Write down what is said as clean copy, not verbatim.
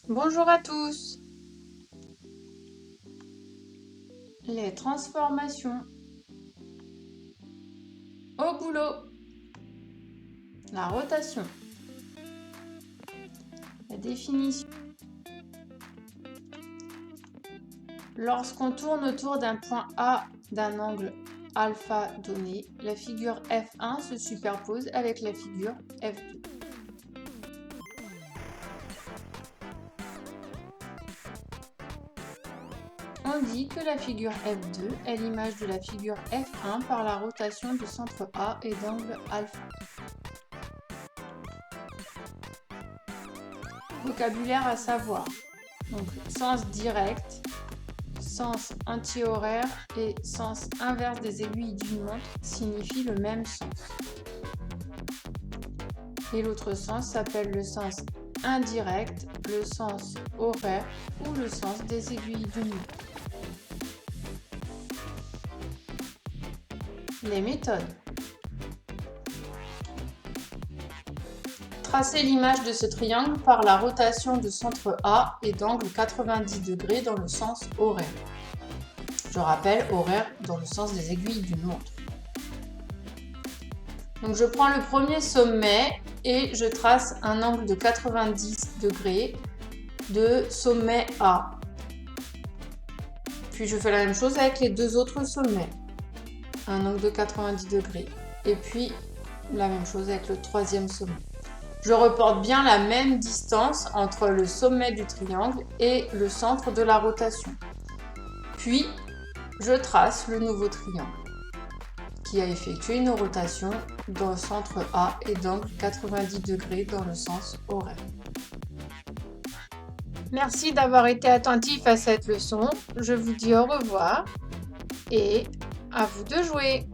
Bonjour à tous. Les transformations. Au boulot. La rotation. La définition. Lorsqu'on tourne autour d'un point A d'un angle alpha donné, la figure F1 se superpose avec la figure F2. On dit que la figure F2 est l'image de la figure F1 par la rotation du centre A et d'angle alpha. Vocabulaire à savoir. Donc, sens direct, sens anti-horaire et sens inverse des aiguilles d'une montre signifient le même sens. Et l'autre sens s'appelle le sens indirect, le sens horaire ou le sens des aiguilles d'une montre. Les méthodes. Tracez l'image de ce triangle par la rotation de centre A et d'angle 90 degrés dans le sens horaire. Je rappelle, horaire dans le sens des aiguilles d'une montre. Donc je prends le premier sommet et je trace un angle de 90 degrés de sommet A. Puis je fais la même chose avec les deux autres sommets. Un angle de 90 degrés. Et puis la même chose avec le troisième sommet. Je reporte bien la même distance entre le sommet du triangle et le centre de la rotation. Puis, je trace le nouveau triangle qui a effectué une rotation dans le centre A et d'angle 90 degrés dans le sens horaire. Merci d'avoir été attentif à cette leçon. Je vous dis au revoir et à vous de jouer.